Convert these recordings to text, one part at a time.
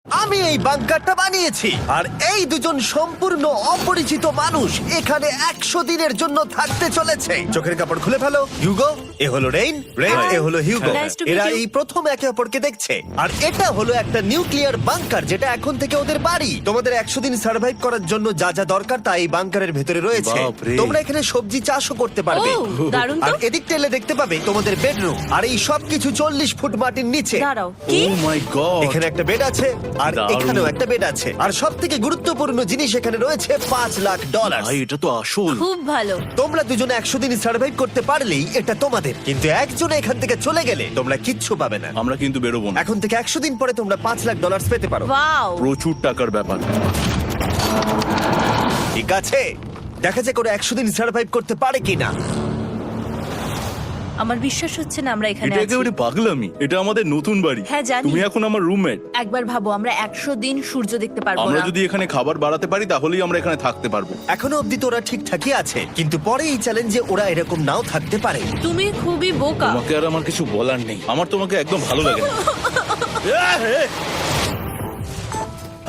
আমি এই বাংকারটা বানিয়েছি আর এই দুজন সম্পূর্ণ অপরিচিত মানুষ এখানে 100 দিনের জন্য থাকতে চলেছে। চোখের কাপড় খুলে ফেলো। হিউগো, এ হলো রেইন, এ হলো হিউগো। Nice to meet এরা you. এই প্রথম একে অপরকে দেখছে। আর এটা হলো একটা নিউক্লিয়ার বাংকার যেটা এখন থেকে ওদের বাড়ি। তোমাদের 100 দিন সার্ভাইভ করার জন্য যা যা দরকার তা এই বাংকারের ভেতরে রয়েছে। বাপরে। তোমরা এখানে সবজি চাষও করতে পারবে। ও, দারুণ তো। আর এদিক টেলে দেখতে পাবে তোমাদের বেডরুম। আর এই সবকিছু 40 ফুট মাটির নিচে। দাঁড়াও, কি? ও মাই গড, এখানে একটা বেড আছে আর দারুণ। এখানেও একটা বেড আছে। আর সব থেকে গুরুত্বপূর্ণ জিনিস এখানে রয়েছে $5 লাখ। ভাই এটা তো আসল। খুব ভালো। তোমরা দুজনে 100 দিন সার্ভাইভ করতে পারলেই এটা তোমাদের, কিন্তু একজন এখান থেকে চলে গেলে তোমরা কিচ্ছু পাবে না। আমরা কিন্তু বেরোবো না, এখন থেকে 100 দিন পরে তোমরা $5 লাখ পেতে পারো। ওয়াও। প্রচুর টাকার ব্যাপার। ঠিক আছে, দেখা যাক ওরা 100 দিন সার্ভাইভ করতে পারে কিনা। আমার বিশ্বাস হচ্ছে না আমরা এখানে এটা আছি। একেবারে পাগলামি। এটা আমাদের নতুন বাড়ি। হ্যাঁ, জানি। তুমি এখন আমার রুমমেট। একবার ভাবো, আমরা 100 দিন সূর্য দেখতে পারবো আমরা না। যদি এখানে খাবার বাড়াতে পারি তাহলেই আমরা এখানে থাকতে পারবো। এখনো অব্দি তো ওরা ঠিকঠাকই আছে, কিন্তু পরে এই চ্যালেঞ্জে ওরা এরকম নাও থাকতে পারে। তুমি খুবই বোকা। তোমাকে আর আমার কিছু বলার নেই। আমার তোমাকে একদম ভালো লাগে না।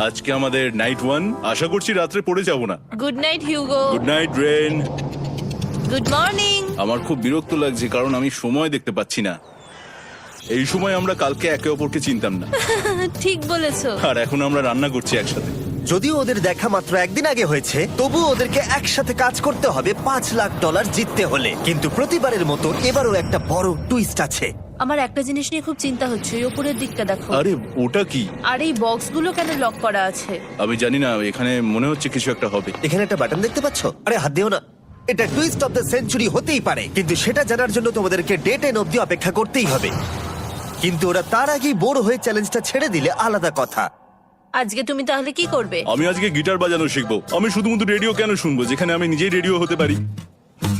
আজকে আমাদের নাইট 1। আশা করছি রাত্রে পড়ে যাব না। Good night Hugo. Good night Ren. Good morning. আমার খুব বিরক্ত লাগছে কারণ আমি সময় দেখতে পাচ্ছি না। এই সময় আমরা কালকে একে অপরকে চিনতাম না, ঠিক বলেছো। আর এখন আমরা রান্না করছি একসাথে। যদিও ওদের দেখা মাত্র একদিন আগে হয়েছে, তবুও ওদেরকে একসাথে কাজ করতে হবে $5 লাখ জিততে হলে। কিন্তু প্রতিবারের মতো এবারও একটা বড় টুইস্ট আছে। আমার একটা জিনিস নিয়ে খুব চিন্তা হচ্ছে, ওই উপরের দিকটা দেখো। আরে ওটা কি? আর এই বক্সগুলো কেন লক করা আছে? আমি জানি না, এখানে মনে হচ্ছে কিছু একটা হবে। এখানে একটা বাটন দেখতে পাচ্ছ? আরে হাত দিও না। এটা টুইস্ট অফ দ্য সেঞ্চুরি হতেই পারে, কিন্তু সেটা জানার জন্য তোমাদেরকে ডে 10 অব্দি অপেক্ষা করতেই হবে। কিন্তু ওরা তার আগেই বোর হয়ে চ্যালেঞ্জটা ছেড়ে দিলে আলাদা কথা। আজকে তুমি তাহলে কি করবে? আমি আজকে গিটার বাজানো শিখবো। আমি শুধুমাত্র রেডিও কেন শুনবো যেখানে আমি নিজেই রেডিও হতে পারি?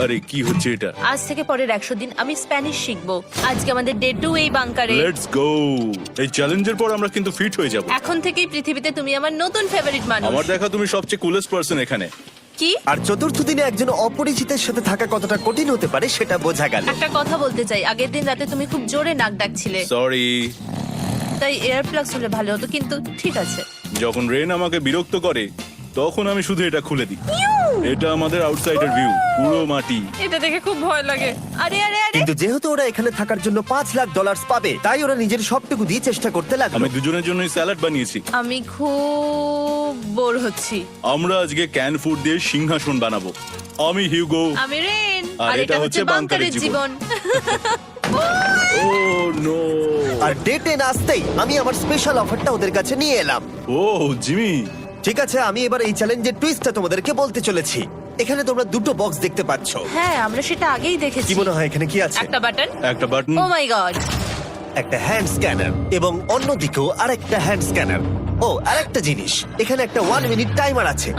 আরে কি হচ্ছে এটা? আজ থেকে পরের 100 দিন আমি স্প্যানিশ শিখবো। আজকে আমাদের ডে 2 এই বাংকারে। Let's go. এই চ্যালেঞ্জের পর আমরা কিন্তু ফিট হয়ে যাব। এখন থেকেই পৃথিবীতে তুমি আমার নতুন ফেভারিট মানুষ। আমার দেখা তুমি সবচেয়ে কুলেস্ট পারসন এখানে। কি? আর চতুর্থ দিনে একজন অপরিচিতের সাথে থাকা কতটা কঠিন হতে পারে সেটা বোঝা গেল। একটা কথা বলতে চাই, আগের দিন রাতে তুমি খুব জোরে নাক ডাকছিলে, সরি। তাই এয়ার প্লাগস হলে ভালো হতো, কিন্তু ঠিক আছে। যখন রেন আমাকে বিরক্ত করে তখন আমি শুধু এটা খুলে দিই। এটা আমাদের আউটসাইডার ভিউ, পুরো মাটি। এটা দেখে খুব ভয় লাগে। আরে আরে আরে, কিন্তু যেহেতু ওরা এখানে থাকার জন্য $5 লাখ পাবে, তাই ওরা নিজের সবটুকু দিয়ে চেষ্টা করতে লাগলো। আমি দুজনের জন্যই স্যালাড বানিয়েছি। আমি খুব বোর হচ্ছি। আমরা আজকে ক্যান ফুড দিয়ে সিংহাসন বানাবো। আমি হিউগো। আমি রেন, আর আর এটা হচ্ছে বাংকারের জীবন। ও নো। আর ডে 10 আসতেই আমি আমার স্পেশাল অফারটা ওদের কাছে নিয়ে এলাম। ও জিমি। ঠিক আছে, আমি এবার এই চ্যালেঞ্জের টুইস্টটা তোমাদেরকে বলতে চলেছি। এখানে তোমরা দুটো বক্স দেখতে পাচ্ছ। হ্যাঁ, আমরা সেটা আগেই দেখেছি। কি মনে হয় এখানে কি আছে? একটা বাটন। একটা বাটন। O my god. একটা হ্যান্ড স্ক্যানার এবং অন্যদিকেও আরেকটা হ্যান্ড স্ক্যানার। ও, আরেকটা জিনিস, এখানে একটা 1 মিনিট টাইমার আছে।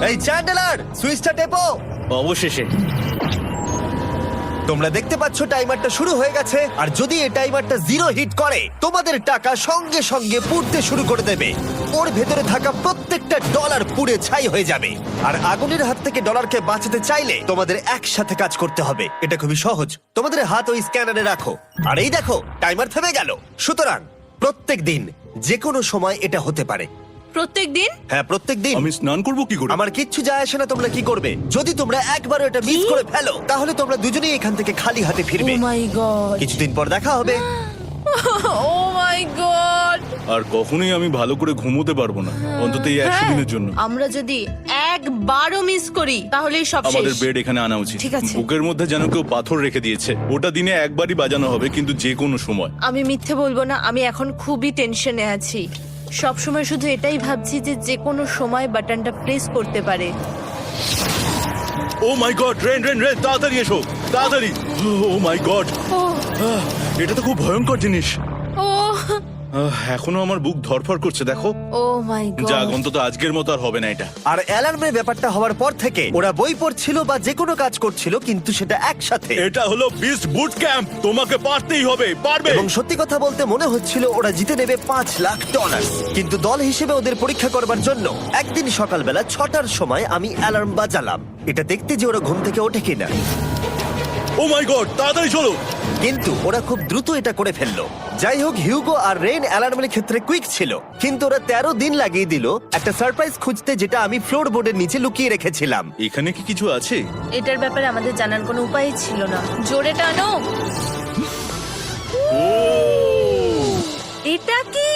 এই চ্যান্ডেলার, সুইচটা টেপো। অবশেষে তোমরা দেখতে পাচ্ছ টাইমারটা শুরু হয়ে গেছে। আর যদি এই টাইমারটা 0 হিট করে, তোমাদের টাকা সঙ্গে সঙ্গে পুড়তে শুরু করে দেবে। ওর ভেতরে থাকা প্রত্যেকটা ডলার পুড়ে ছাই হয়ে যাবে। আর আগুনের হাত থেকে ডলারকে বাঁচাতে চাইলে তোমাদের একসাথে কাজ করতে হবে। এটা খুবই সহজ। তোমাদের হাত ওই স্ক্যানারে রাখো, আর এই দেখো টাইমার থেমে গেল। সুতরাং প্রত্যেক দিন যে কোনো সময় এটা হতে পারে। প্রত্যেক দিন? হ্যাঁ, প্রত্যেক দিন। আমি স্নান করব কি করে? আমার কিচ্ছু যায় আসে না তোমরা কি করবে। যদি তোমরা একবারও এটা মিস করে ফেলো, তাহলে তোমরা দুজনেই এখান থেকে খালি হাতে ও ফিরবে। মাই গড। কিছুদিন পর দেখা হবে। ও মাই গড। আর কখনোই আমি ভালো করে ঘুমোতে পারবো না, অন্তত এই 100 দিনের জন্য। আমরা যদি একবারও মিস করি তাহলেই সব আমাদের শেষ। বেড এখানে আনা উচিত। ঠিক আছে। বুকের মধ্যে যেন কেউ পাথর রেখে দিয়েছে। ওটা দিনে একবারই বাজানো হবে, কিন্তু যে কোনো সময়। আমি মিথ্যে বলবো না, আমি এখন খুবই টেনশনে আছি। সব সময় শুধু এটাই ভাবছি যে যে কোনো সময় বাটনটা প্রেস করতে পারে। ও my god, rain rain rain, তাড়াতাড়ি এসো, তাড়াতাড়ি। ও মাই গড, ও এটা তো খুব ভয়ঙ্কর জিনিস। ও এখনো আমার বুক ধরফর করছে, দেখো। ও মাই যাক, গড। অন্তত আজকের মতো আর হবে না এটা। আর অ্যালার্মের ব্যাপারটা হওয়ার পর থেকে ওরা বই পড়ছিল বা যে কোনো কাজ করছিল, কিন্তু সেটা একসাথে। এটা হলো বিস্ট বুট ক্যাম্প, তোমাকে পারতেই হবে, পারবে। এবং সত্যি কথা বলতে মনে হচ্ছিল ওরা জিতে নেবে $5 লাখ। কিন্তু দল হিসেবে ওদের পরীক্ষা করবার জন্য একদিন সকালবেলা 6টার সময় আমি অ্যালার্ম বাজালাম, এটা দেখতে যে ওরা ঘুম থেকে ওঠে কিনা। ও মাই গড, তাড়াতাড়ি চলো। কিন্তু ওরা খুব দ্রুত এটা করে ফেললো। যাই হোক, হিউগো আর রেন অ্যালার্মের ক্ষেত্রে কুইক ছিল, কিন্তু ওরা 13 দিন লাগিয়ে দিল একটা সারপ্রাইজ খুঁজতে, যেটা আমি ফ্লোর বোর্ডের নিচে লুকিয়ে রেখেছিলাম। এখানে কি কিছু আছে? এটার ব্যাপারে আমাদের জানার কোনো উপায় ছিল না। জোরে টানো। এটা কি?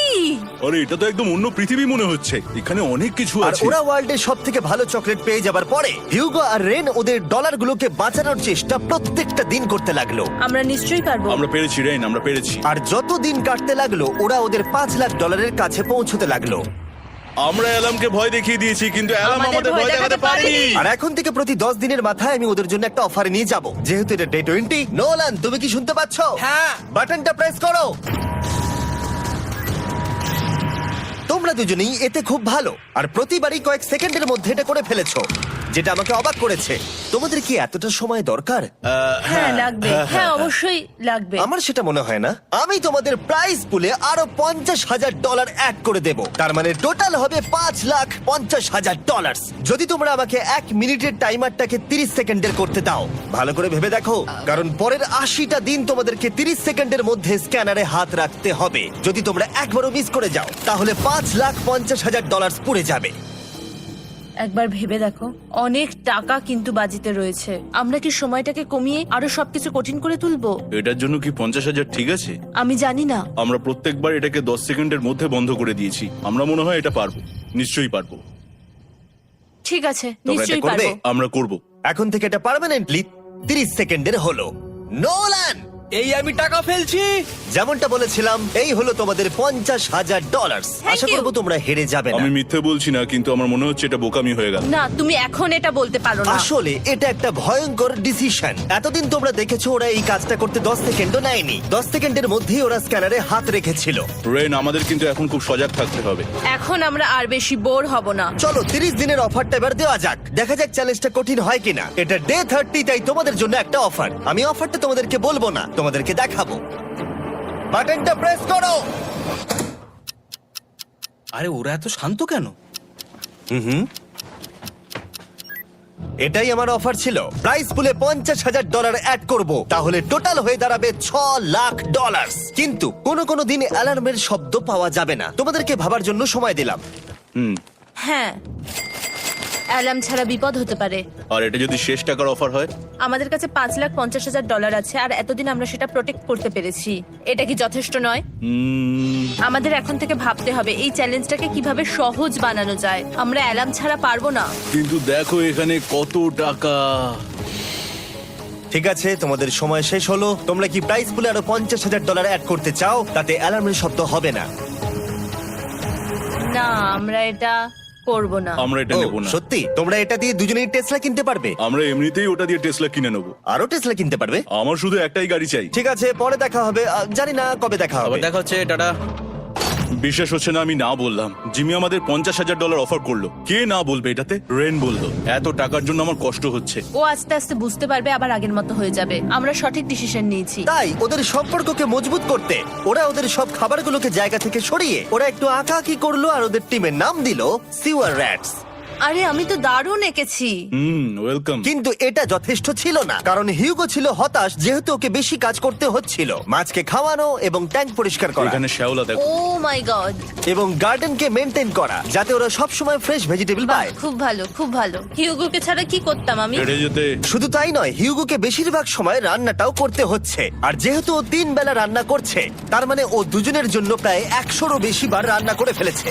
আরে এটা তো একদম অন্য পৃথিবী মনে হচ্ছে। এখানে অনেক কিছু আর আছে। ওরা ওয়ার্ল্ডের সব থেকে ভালো চকলেট পেয়ে যাবার পরে হিউগো আর রেন ওদের ডলারগুলোকে বাঁচানোর চেষ্টা প্রত্যেকটা দিন করতে লাগলো। আমরা নিশ্চয়ই পারবো। আমরা পেরেছি রেন, আমরা পেরেছি। আর যত দিন কাটতে লাগলো, ওরা ওদের $5,00,000 কাছে পৌঁছতে লাগলো। আমরা অ্যালামকে ভয় দেখিয়ে দিয়েছি, কিন্তু অ্যালাম আমাদের আমাদের ভয় দেখাতে পারেনি। আর এখন থেকে প্রতি 10 দিনের মাথায় আমি ওদের জন্য একটা অফার নিয়ে যাব, যেহেতু এটা ডে 20। নোলান, তুমি কি শুনতে পাচ্ছ? হ্যাঁ। বাটনটা প্রেস করো। তোমরা দুজনেই এতে খুব ভালো, আর প্রতিবারই কয়েক সেকেন্ডের মধ্যে এটা করে ফেলেছো, যেটা আমাকে অবাক করেছে। তোমাদের কি এতটা সময় দরকার? হ্যাঁ লাগবে, হ্যাঁ অবশ্যই লাগবে। আমার সেটা মনে হয় না। আমি তোমাদের প্রাইস পুলে আরো $50,000 অ্যাড করে দেব, তার মানে টোটাল হবে $5,50,000। যদি তোমরা আমাকে 1 মিনিটের টাইমারটাকে 30 সেকেন্ডের করতে দাও। ভালো করে ভেবে দেখো, কারণ পরের 80টা দিন তোমাদেরকে 30 সেকেন্ডের মধ্যে স্ক্যানারে হাত রাখতে হবে। যদি তোমরা একবারও মিস করে যাও, তাহলে $5,50,000 পুড়ে যাবে। একবার ভেবে দেখো, অনেক টাকা কিন্তু বাজিতে রয়েছে। আমরা কি সময়টাকে কমিয়ে আরো সবকিছু কঠিন করে তুলবো? এটার জন্য কি 50,000 ঠিক আছে? আমি জানি না। আমরা প্রত্যেকবার এটাকে 10 সেকেন্ডের মধ্যে বন্ধ করে দিয়েছি। আমরা মনে হয় এটা পারবো, নিশ্চয়ই পারবো। ঠিক আছে, তোমরা এটা নিশ্চয়ই করবে? পারবো। আমরা করব। এখন থেকে এটা পার্মানেন্টলি 30 সেকেন্ডের হলো। নোলান, এই আমি টাকা ফেলছি। যেমনটা বলেছিলাম, এই হলো তোমাদের $50,000। Thank Asha you. করবো তোমরা হেরে যাবে না। আমি মিথ্যে বলছি না, কিন্তু আমার মনে হচ্ছে এটা বোকামি হয়ে গেল। না, তুমি এখন এটা বলতে পারো না। আসলে এটা একটা ভয়ঙ্কর ডিসিশন। এতদিন তোমরা দেখেছো ওরা এই কাজটা করতে 10 সেকেন্ডও নেয়নি। 10 সেকেন্ডের মধ্যেই ওরা স্ক্যানারে হাত রেখেছিল। রেন, আমাদের কিন্তু এখন খুব সজাগ থাকতে হবে। এখন আমরা আর বেশি বোর হব না। চলো 30 দিনের অফারটা এবার দেওয়া যাক, দেখা যাক চ্যালেঞ্জটা কঠিন হয় কিনা। এটা ডে 30, তাই তোমাদের জন্য একটা অফার। আমি অফারটা তোমাদেরকে বলবো না, তোমাদেরকে দেখাবো। বাটনটা প্রেস করো। আরে ওরা এত শান্ত কেন? এটাই আমার অফার ছিল। প্রাইস পুলে $50,000 অ্যাড করব, তাহলে টোটাল হয়ে দাঁড়াবে $6,00,000। কিন্তু কোনো দিন অ্যালার্মের শব্দ পাওয়া যাবে না। তোমাদেরকে ভাবার জন্য সময় দিলাম। হ্যাঁ, অ্যালার্ম ছাড়া বিপদ হতে পারে। আর এটা যদি শেষ টাকার অফার হয়? আমাদের কাছে $5,50,000 আছে, আর এতদিন আমরা সেটা প্রোটেক্ট করতে পেরেছি। এটা কি যথেষ্ট নয়? আমাদের এখন থেকে ভাবতে হবে এই চ্যালেঞ্জটাকে কিভাবে সহজ বানানো যায়। আমরা অ্যালার্ম ছাড়া পারবো না। কিন্তু দেখো এখানে কত টাকা। ঠিক আছে, তোমাদের সময় শেষ হলো। তোমরা কি প্রাইস পুলে আরো $50,000 অ্যাড করতে চাও? তাতে অ্যালার্মের শব্দ হবে না। না, আমরা এটা করব না। আমরা এটা ও, নেব না। সত্যি? তোমরা এটা দিয়ে দুজনেই টেসলা কিনতে পারবে? আমরা এমনিতেই ওটা দিয়ে টেসলা কিনে নেবো। আরো টেসলা কিনতে পারবে? আমার শুধু একটাই গাড়ি চাই। ঠিক আছে, পরে দেখা হবে। জানি না কবে দেখা হবে। আবার দেখা হচ্ছে, টাটা। বিশ্বাস হচ্ছে না আমি না বললাম। জিমি আমাদের $50,000 অফার করলো। কে না বলবে এটাতে? রেন বললো। এত টাকার জন্য আমার কষ্ট হচ্ছে। ও আস্তে আস্তে বুঝতে পারবে, আবার আগের মতো হয়ে যাবে। আমরা সঠিক ডিসিশন নিয়েছি। তাই ওদের সম্পর্ককে মজবুত করতে ওরা ওদের সব খাবারগুলোকে জায়গা থেকে সরিয়ে ওরা একটু আঁকাআঁকি করলো, আর ওদের টিমের নাম দিল সিওয়ার র্যাটস। আরে আমি তো দারুণ এঁকেছি। ওয়েলকাম। কিন্তু এটা যথেষ্ট ছিল না, কারণ হিউগো ছিল হতাশ, যেহেতু ওকে বেশি কাজ করতে হচ্ছিল। মাছকে খাওয়ানো এবং ট্যাঙ্ক পরিষ্কার করা এখানে শ্যাওলা দেখো। ও মাই গড, এবং গার্ডেনকে মেনটেন করা, যাতে ওরা সব সময় ফ্রেশ ভেজিটেবল পায়। খুব ভালো, খুব ভালো। হিউগোকে ছাড়া কি করতাম আমি? হেরে যেতে। শুধু তাই নয়, হিউগোকে বেশিরভাগ সময় রান্নাটাও করতে হচ্ছে। আর যেহেতু ও 3 বেলা রান্না করছে, তার মানে ও দুজনের জন্য প্রায় 100রও বেশি বার রান্না করে ফেলেছে।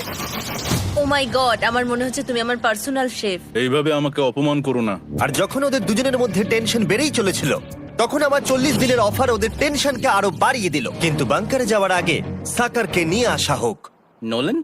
ও মাই গড, আমার মনে হচ্ছে তুমি আমার পার্সোনাল শেফ। এইভাবে আমাকে অপমান করো না। আর যখন ওদের দুজনের মধ্যে টেনশন বেড়েই চলেছিল, তখন আমার 40 দিনের অফার ওদের টেনশনকে আরো বাড়িয়ে দিল। কিন্তু বাংকারে যাওয়ার আগে সাকারকে নিয়ে আসা হোক। নোলেন?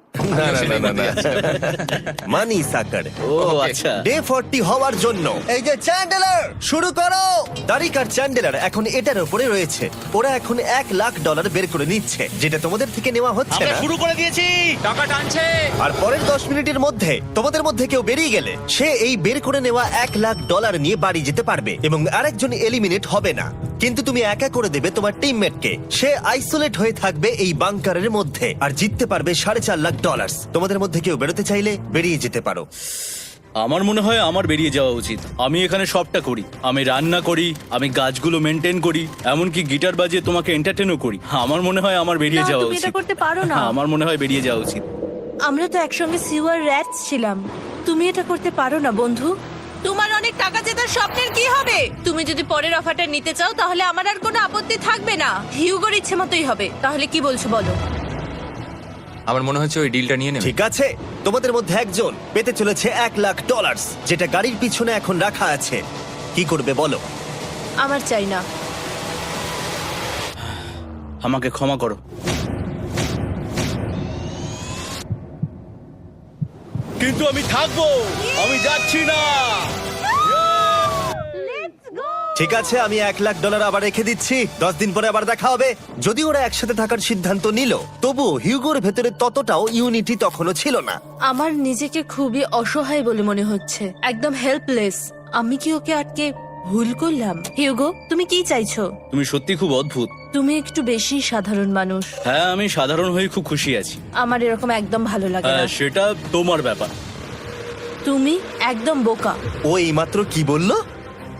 মানি সাকার। ও আচ্ছা। ডে 40 হওয়ার জন্য এই যে চ্যান্ডেলার শুরু করো। তারিক আর চ্যান্ডেলার এখন এটার উপরে রয়েছে। ওরা এখন $1,00,000 বের করে নিচ্ছে, যেটা তোমাদের থেকে নেওয়া হচ্ছে আমরা না। শুরু করে দিয়েছি, টাকা টানছে। আর পরের 10 মিনিটের মধ্যে তোমাদের মধ্যে কেউ বেরিয়ে গেলে সে এই বের করে নেওয়া $1,00,000 নিয়ে বাড়ি যেতে পারবে, এবং আরেকজন এলিমিনেট হবে না। কিন্তু তুমি একা করে দেবে তোমার টিমমেটকে। সে আইসোলেট হয়ে থাকবে এই বাংকারের মধ্যে, আর জিততে পারবে $4.5 লাখ। তোমাদের মধ্যে কেউ বেরোতে চাইলে বেরিয়ে যেতে পারো। আমার মনে হয় আমার বেরিয়ে যাওয়া উচিত। আমি এখানে সবটা করি, আমি রান্না করি, আমি গাছগুলো মেনটেন করি, এমনকি গিটার বাজিয়ে তোমাকে এন্টারটেনও করি। আমার মনে হয় আমার বেরিয়ে না, যাওয়া তুমি উচিত। এটা করতে পারো না। আমার মনে হয় বেরিয়ে যাওয়া উচিত। আমরা তো একসঙ্গে সিওয়ার র্যাটস ছিলাম। তুমি এটা করতে পারো না বন্ধু। তোমার অনেক টাকা জেতার স্বপ্নের কি হবে? তুমি যদি পরের অফারটা নিতে চাও তাহলে আমার আর কোনো আপত্তি থাকবে না। হিউগোর ইচ্ছে মতোই হবে। তাহলে কি বলছো বলো? আমার মনে হচ্ছে ওই ডিলটা নিয়ে নেবে। ঠিক আছে, তোমাদের মধ্যে একজন পেতে চলেছে $1,00,000, যেটা গাড়ির পিছনে এখন রাখা আছে। কি করবে বলো? আমার চাই না। আমাকে ক্ষমা করো। কিন্তু আমি থাকবো, আমি যাচ্ছি না। ঠিক আছে, আমি $1,00,000 আবার রেখে দিচ্ছি। 10 দিন পরে আবার দেখা হবে। যদি ওরা একসাথে থাকার সিদ্ধান্ত নিল, তবু হিউগোর ভেতরে ততটাও ইউনিটি তখনও ছিল না। আমার নিজেকে খুবই অসহায় বলে মনে হচ্ছে, একদম হেল্পলেস। আমি কি ওকে আটকে ভুল করলাম? হিউগো, তুমি কি চাইছো? তুমি সত্যি খুব অদ্ভুত। তুমি একটু বেশি সাধারণ মানুষ। হ্যাঁ, আমি সাধারণ হয়ে খুব খুশি আছি। আমার এরকম একদম ভালো লাগে না। হ্যাঁ, সেটা তোমার ব্যাপার। তুমি একদম বোকা। ও এইমাত্র কি বললো?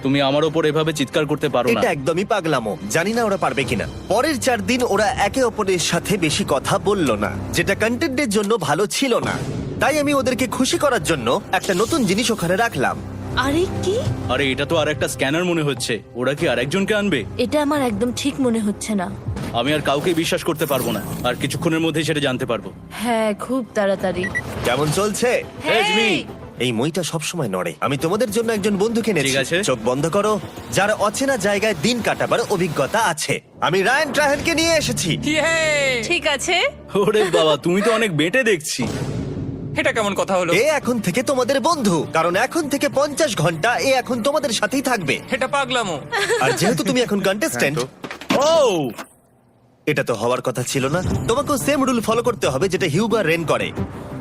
তুমি আমার ওপর এভাবে চিৎকার করতে পারো না। এটা একদমই পাগলামো। জানি না ওরা পারবে কিনা। পরের 4 দিন ওরা একে অপরের সাথে বেশি কথা বলল না, যেটা কন্টেন্টের জন্য ভালো ছিল না। তাই আমি ওদেরকে খুশি করার জন্য একটা নতুন জিনিস ওখানে রাখলাম। আরে কি? আরে এটা তো আর একটা স্ক্যানার মনে হচ্ছে। ওরা কি আরেকজনকে আনবে? এটা আমার একদম ঠিক মনে হচ্ছে না। আমি আর কাউকে বিশ্বাস করতে পারবো না। আর কিছুক্ষণের মধ্যেই সেটা জানতে পারবো। হ্যাঁ, খুব তাড়াতাড়ি। কেমন চলছে? Hey, Jimmy! এই মইটা সবসময় নড়ে। আমি তোমাদের জন্য একজন বন্ধুকে এনেছি। ঠিক আছে। চোখ বন্ধ করো। যার অচেনা জায়গায় দিন কাটাবার অভিজ্ঞতা আছে। আমি রায়ান ট্রাহেনকে নিয়ে এসেছি। ইয়ে! ঠিক আছে। ওরে বাবা, তুমি তো অনেক বেটে দেখছি। এটা কেমন কথা হলো? এ এখন থেকে তোমাদের বন্ধু, কারণ এখন থেকে 50 ঘন্টা এ এখন তোমাদের সাথেই থাকবে। এটা পাগলামো। আর যেহেতু তুমি এখন কন্টেস্ট্যান্ট, ও এটা তো হওয়ার কথা ছিল না। তোমাকেও সেম রুল ফলো করতে হবে যেটা হিউগো আর রেন করে।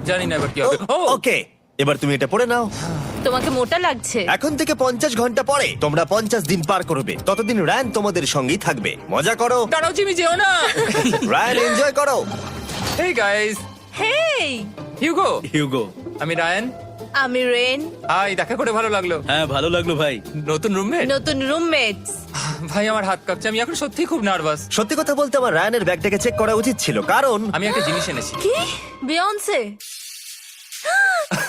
জানি না এবার কি হবে। ও ওকে, এবার তুমি এটা পড়ে নাও। তোমাকে মোটা লাগছে। এখন থেকে 50 ঘন্টা পরে তোমরা 50 দিন পার করবে। ততদিন রায়ান তোমাদের সঙ্গেই থাকবে। মজা করো। দাঁড়াও জিমি, যেও না। রায়ান, এনজয় করো। হেই গাইস, হেই, হিউগো। হিউগো। আমি রায়ান। আমি রেন। হাই, দেখা করে ভালো লাগলো। হ্যাঁ, ভালো লাগলো ভাই। নতুন রুমমেট। নতুন রুমমেটস। ভাই, আমার হাত কাঁপছে। আমি এখন সত্যি খুব নার্ভাস। সত্যি কথা বলতে আমার রায়ানের ব্যাগটাকে চেক করা উচিত ছিল, কারণ আমি একটা জিনিস এনেছি। কি? বিয়ন্সে?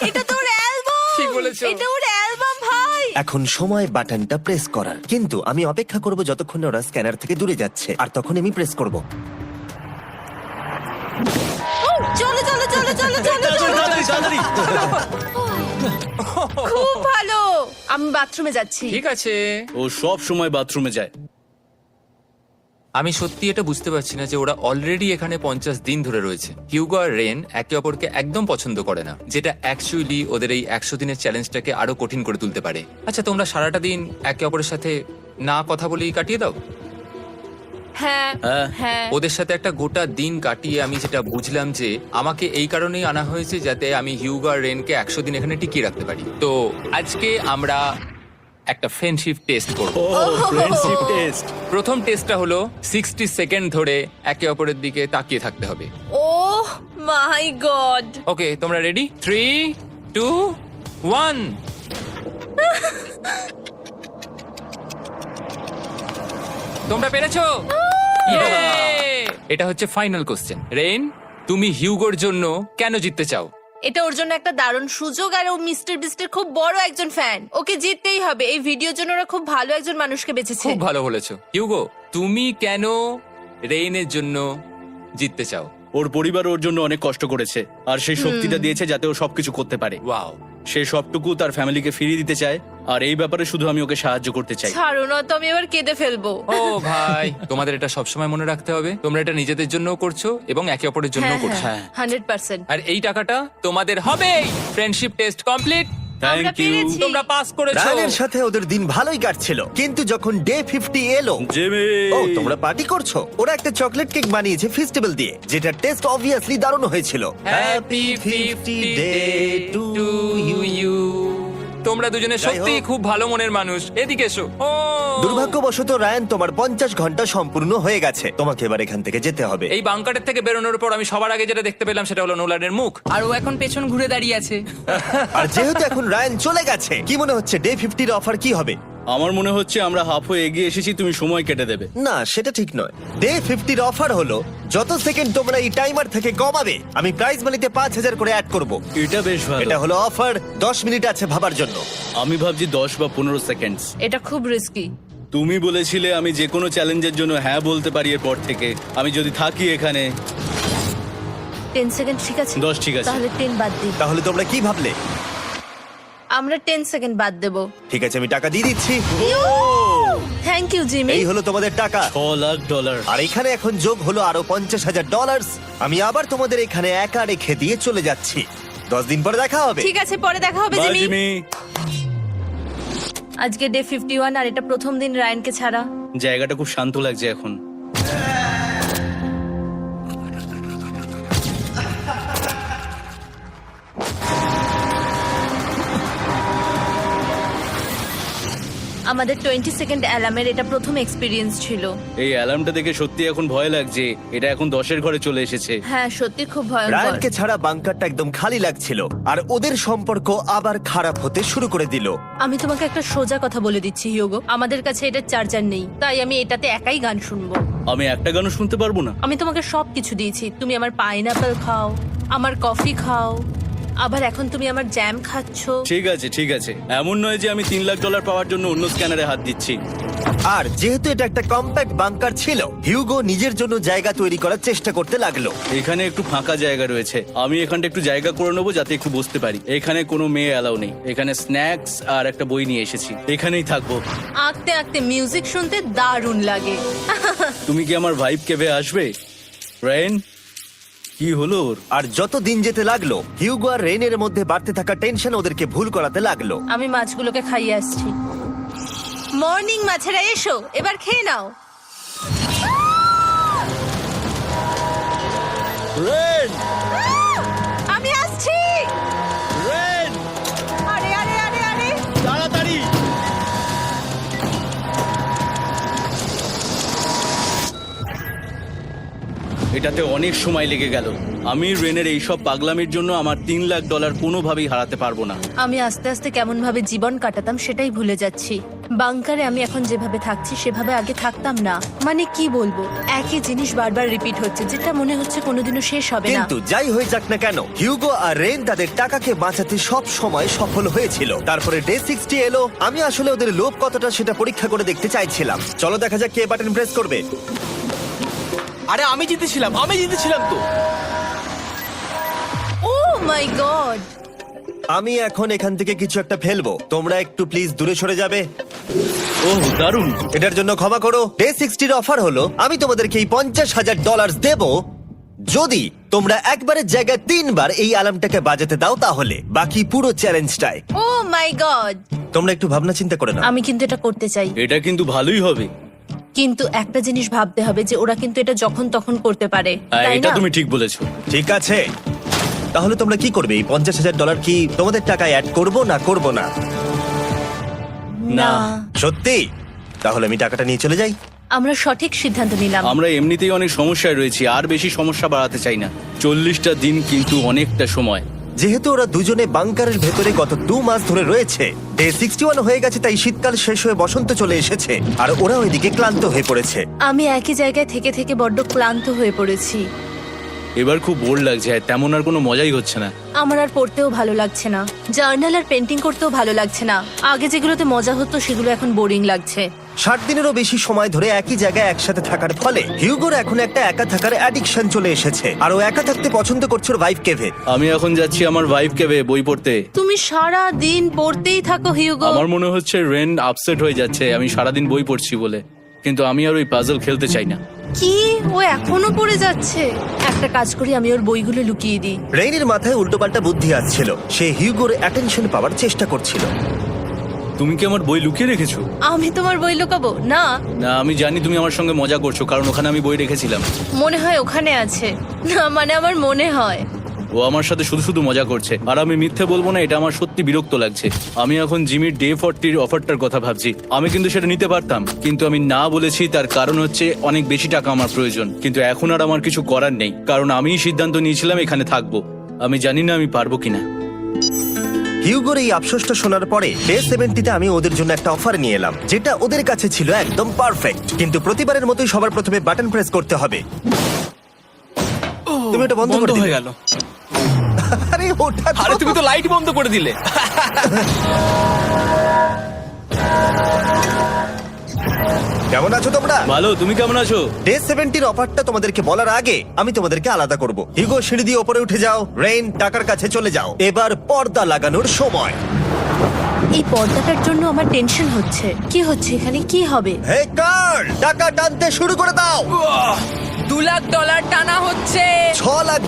এটা তোর অ্যালবাম। ঠিক বলেছো। এটা ওর অ্যালবাম ভাই। এখন সময় বাটনটা প্রেস করার। কিন্তু আমি অপেক্ষা করব যতক্ষণ না ওরা স্ক্যানার থেকে দূরে যাচ্ছে, আর তখন আমি প্রেস করব। ও, চলো চলো চলো চলো চলো চলো। তাড়াতাড়ি, তাড়াতাড়ি। খুব ভালো। আমি বাথরুমে যাচ্ছি। ঠিক আছে। ও সব সময় বাথরুমে যায়। আমি সত্যি এটা বুঝতে পারছি না যে ওরা অলরেডি এখানে 50 দিন ধরে রয়েছে। হিউগো আর রেন একে অপরকে একদম পছন্দ করে না, যেটা অ্যাকচুয়ালি ওদের এই 100 দিনের চ্যালেঞ্জটাকে আরো কঠিন করে তুলতে পারে। আচ্ছা, তোমরা সারাটা দিন একে অপরের সাথে না কথা বলেই কাটিয়ে দাও? হ্যাঁ হ্যাঁ। হ্যাঁ। ওদের সাথে একটা গোটা দিন কাটিয়ে আমি যেটা বুঝলাম যে আমাকে এই কারণেই আনা হয়েছে যাতে আমি হিউগো আর রেনকে 100 দিন এখানে টিকিয়ে রাখতে পারি। তো আজকে আমরা একটা ফ্রেন্ডশিপ টেস্ট করব। ও ফ্রেন্ডশিপ টেস্ট। প্রথম টেস্টটা হলো 60 সেকেন্ড ধরে একে অপরের দিকে তাকিয়ে থাকতে হবে। ওহ মাই গড। ওকে, তোমরা রেডি? 3, 2, 1। তোমরা পেরেছো? Yay! এটা হচ্ছে ফাইনাল কোশ্চেন। রেন, তুমি হিউগোর জন্য কেন জিততে চাও? এটা ওর জন্য একটা দারুণ সুযোগ, আর ও মিস্টার বিস্টের খুব বড় একজন ফ্যান। ওকে জিততেই হবে। এই ভিডিওর জন্য ওরা খুব ভালো একজন মানুষকে বেঁচেছে। খুব ভালো বলেছো। হিউগো, তুমি কেন রেইনের জন্য জিততে চাও? ওর পরিবার ওর জন্য অনেক কষ্ট করেছে, আর সেই শক্তিটা দিয়েছে যাতে ও সবকিছু করতে পারে। ওয়াও। সে সবটুকু তার ফ্যামিলিকে ফিরিয়ে দিতে চায়, আর এই ব্যাপারে শুধু আমি ওকে সাহায্য করতে চাই। ছাড়ো না তো, আমি এবার কেঁদে ফেলবো। ও ভাই, তোমাদের এটা সবসময় মনে রাখতে হবে। তোমরা এটা নিজেদের জন্যও করছো এবং একে অপরের জন্য হ্যাঁ করছো। হ্যাঁ 100%। আর এই টাকাটা তোমাদের হবে। Friendship test complete. আমরা থ্যাংক ইউ পেরেছি। তোমরা পাস করেছো। রায়ানের সাথে ওদের দিন ভালোই কাটছিল, কিন্তু যখন ডে 50 এলো, জিমি। ও তোমরা পার্টি করছো। ওরা একটা চকলেট কেক বানিয়েছে ফেস্টিভ্যাল দিয়ে, যেটা টেস্ট অবভিয়াসলি দারুণ হয়েছিল। Happy 50 day to you. তোমরা দুজনে যাই সত্যি হোক। খুব ভালো মনের মানুষ, এদিকে এসো। ও দুর্ভাগ্যবশত রায়ান, তোমার 50 ঘন্টা সম্পূর্ণ হয়ে গেছে। তোমাকে এবার এখান থেকে যেতে হবে। এই বাংকারের থেকে বেরোনোর পর আমি সবার আগে যেটা দেখতে পেলাম সেটা হলো নোলানের মুখ। আর ও এখন পেছন ঘুরে দাঁড়িয়ে আছে। আর যেহেতু এখন রায়ান চলে গেছে, কি মনে হচ্ছে ডে 50 অফার কি হবে? আমার মনে হচ্ছে আমরা হাফ হয়ে এগিয়ে এসেছি, তুমি সময় কেটে দেবে। না, সেটা ঠিক নয়। ডে 50 অফার হলো যত সেকেন্ড তোমরা এই টাইমার থেকে কমাবে, আমি প্রাইজ মানিতে 5000 করে অ্যাড করব। এটা বেশ ভালো। এটা হলো অফার। 10 মিনিট আছে ভাবার জন্য। আমি ভাবছি 10 বা 15 সেকেন্ডস। এটা খুব রিস্কি। তুমি বলেছিলে আমি যে কোনো চ্যালেঞ্জের জন্য হ্যাঁ বলতে পারি এরপর থেকে। আমি যদি থাকি এখানে 10 সেকেন্ড ঠিক আছে? 10 ঠিক আছে। তাহলে 10 বাদ দিই। তাহলে তোমরা কি ভাবলে? আমরা 10 সেকেন্ড বাদ দেব। ঠিক আছে, আমি টাকা দিয়ে দিচ্ছি। Thank you Jimmy. এই হলো তোমাদের টাকা। $6,00,000। আর এখানে এখন যোগ হলো আরো $50,000। আমি আবার তোমাদের এখানে একা রেখে দিয়ে চলে যাচ্ছি। 10 দিন পরে দেখা হবে। ঠিক আছে, পরে দেখা হবে বাই জিমি। জিমি। আজকে ডে 51 আর এটা প্রথম দিন রায়ানকে ছাড়া। জায়গাটা খুব শান্ত লাগছে এখন। আমাদের 20 সেকেন্ড অ্যালার্মের এটা প্রথম এক্সপিরিয়েন্স ছিল। এই অ্যালার্মটা দেখে সত্যি এখন ভয় লাগছে। এটা এখন 10-এর ঘরে চলে এসেছে। হ্যাঁ, সত্যি খুব ভয়ঙ্কর। রায়ানকে ছাড়া বাংকারটা একদম খালি লাগছিল, আর ওদের সম্পর্ক আবার খারাপ হতে শুরু করে দিল। আমি তোমাকে একটা সোজা কথা বলে দিচ্ছি হিউগো, আমাদের কাছে এটা চার্জার নেই, তাই আমি এটাতে একাই গান শুনবো। আমি একটা গানও শুনতে পারবো না। আমি তোমাকে সবকিছু দিয়েছি, তুমি আমার পাইনাপেল খাও, আমার কফি খাও, আবার এখন তুমি আমার জ্যাম খাচ্ছো। ঠিক আছে ঠিক আছে, এমন নয় যে আমি $3,00,000 পাওয়ার জন্য অন্য স্ক্যানারে হাত দিচ্ছি। আর যেহেতু এটা একটা কম্প্যাক্ট বাংকার ছিল, হিউগো নিজের জন্য জায়গা তৈরি করার চেষ্টা করতে লাগলো। এখানে একটু ফাঁকা জায়গা রয়েছে, আমি এখানটা একটু জায়গা করে নেবো যাতে একটু বসতে পারি। এখানে কোনো মেয়ে অ্যালাউ নেই। এখানে স্ন্যাক্স আর একটা বই নিয়ে এসেছি, এখানেই থাকবো। আঁকতে আঁকতে মিউজিক শুনতে দারুণ লাগে। তুমি কি আমার ভাইব কেভে আসবে? রেন, কি হলো ওর? আর যত দিন যেতে লাগলো, হিউগো আর রেনের মধ্যে বাড়তে থাকা টেনশন ওদেরকে ভুল করাতে লাগলো। আমি মাছগুলোকে খাইয়ে আসছি। মর্নিং মাছেরা, এসো এবার খেয়ে নাও। রেন, আমি আসছি। রেন, আরে আরে আরে আরে, তাড়াতাড়ি! এটাতে অনেক সময় লেগে গেল। আমি রেনের এইসব পাগলামির জন্য আমার $3,00,000 কোনোভাবেই হারাতে পারবো না। আমি আস্তে আস্তে কেমন ভাবে জীবন কাটাতাম সেটাই ভুলে যাচ্ছি। বাংকারে আমি এখন যেভাবে থাকছি সেভাবে আগে থাকতাম না। মানে কি বলবো, একই জিনিস বারবার রিপিট হচ্ছে, যেটা মনে হচ্ছে কোনোদিনও শেষ হবে না। কিন্তু যাই হয়ে যাক না কেন, হিউগো আর রেন তাদের টাকাকে বাঁচাতে সব সময় সফল হয়েছিল। তারপরে ডে 60 এলো। আমি আসলে ওদের লোভ কতটা সেটা পরীক্ষা করে দেখতে চাইছিলাম। চলো দেখা যাক কে বাটন প্রেস করবে। আরে আমি জিতেছিলাম তো। ও মাই গড! আমি এখন এখান থেকে কিছু একটা ফেলবো। তোমরা একটু প্লিজ দূরে সরে যাবে। ওহ দারুণ। এটার জন্য ক্ষমা করো। ডে 60 অফার হলো আমি তোমাদেরকে এই $50,000 দেব যদি তোমরা একবারের জায়গায় 3 বার এই অ্যালার্মটাকে বাজাতে দাও। তাহলে বাকি পুরো চ্যালেঞ্জটাই ও মাই গড! তোমরা একটু ভাবনা চিন্তা করে নাও। আমি কিন্তু এটা করতে চাই, এটা কিন্তু ভালোই হবে। কিন্তু একটা জিনিস ভাবতে হবে যে ওরা কিন্তু এটা যখন তখন করতে পারে, হ্যাঁ, তাই এটা না? তুমি ঠিক বলেছো। ঠিক আছে, তাহলে তোমরা কি করবে? এই $50,000 কি তোমাদের টাকায় অ্যাড করবো না করবো না? না, সত্যি? তাহলে আমি টাকাটা নিয়ে চলে যাই। আমরা সঠিক সিদ্ধান্ত নিলাম। আমরা এমনিতেই অনেক সমস্যায় রয়েছি, আর বেশি সমস্যা বাড়াতে চাই না। 40টা দিন কিন্তু অনেকটা সময়। যেহেতু ওরা দুজনে বাংকারের ভেতরে গত 2 মাস ধরে রয়েছে, ডে 61 হয়ে গেছে, তাই শীতকাল শেষ হয়ে বসন্ত চলে এসেছে, আর ওরা ওইদিকে ক্লান্ত হয়ে পড়েছে। আমি একই জায়গায় থেকে থেকে বড্ড ক্লান্ত হয়ে পড়েছি। এবার খুব বোর লাগছে, আর তেমন আর কোনো মজাই হচ্ছে না। আমার আর পড়তেও ভালো লাগছে না, জার্নাল আর পেন্টিং করতেও ভালো লাগছে না। আগে যেগুলোতে মজা হতো সেগুলো এখন বোরিং লাগছে। 60 দিনেরও বেশি সময় ধরে একই জায়গায় একসাথে থাকার ফলে হিউগোর এখন একটা একা থাকার অ্যাডিকশন চলে এসেছে, আর ও একা থাকতে পছন্দ করছে ওর ভাইফ কেভে। আমি এখন যাচ্ছি আমার ভাইব কেভে বই পড়তে। তুমি সারা দিন পড়তেই থাকো হিউগো। আমার মনে হচ্ছে রেন আপসেট হয়ে যাচ্ছে আমি সারাদিন বই পড়ছি বলে, কিন্তু আমি আর ওই পাজল খেলতে চাই না। কি, ও এখনো পড়ে যাচ্ছে? একটা কাজ করি, আমি ওর বইগুলো লুকিয়ে দিই। রেইনের মাথায় উল্টোপাল্টা বুদ্ধি আসছিল। সে হিউগোর অ্যাটেনশন পাওয়ার চেষ্টা করছিল। তুমি কি আমার বই লুকিয়ে রেখেছো? আমি তোমার বই লুকাবো না। না, আমি জানি তুমি আমার সঙ্গে মজা করছো, কারণ ওখানে আমি বই রেখেছিলাম। মনে হয় ওখানে আছে। না মানে আমার মনে হয়। ও আমার সাথে শুধু শুধু মজা করছে, আর আমি মিথ্যে বলবো না, এটা আমার সত্যি বিরক্ত লাগছে। আমি এখন জিমির ডে 40 অফারটার কথা ভাবছি। আমি কিন্তু সেটা নিতে পারতাম, কিন্তু আমি না বলেছি। তার কারণ হচ্ছে অনেক বেশি টাকা আমার প্রয়োজন, কিন্তু এখন আর আমার কিছু করার নেই, কারণ আমিই সিদ্ধান্ত নিয়েছিলাম এখানে থাকবো। আমি জানি না আমি পারবো কিনা। হিউগোর এই আফসোসটা শোনার পরে ডে 70-তে আমি ওদের জন্য একটা অফার নিয়ে এলাম, যেটা ওদের কাছে ছিল একদম পারফেক্ট। কিন্তু প্রতিবারের মতোই সবার প্রথমে বাটন প্রেস করতে হবে। তুমি এটা বন্ধ করে বন্ধ দিলে। হয়ে গেল। আরে ওটা তো- আরে তুমি তো লাইট বন্ধ করে দিলে। কেমন আছো তোমরা? ভালো, তুমি কেমন আছো? ডে 70-র অফারটা তোমাদেরকে বলার আগে আমি তোমাদেরকে আলাদা করব। হিগো, সিঁড়ি দিয়ে ওপরে উঠে যাও। রেইন, টাকার কাছে চলে যাও। এবার পর্দা লাগানোর সময়। এই পর্দাটার জন্য আমার টেনশন হচ্ছে। কি হচ্ছে এখানে, কি হবে? হে কার্ল, টাকা টানতে শুরু করে দাও। $2 লাখ টানা হচ্ছে। $6 লাখ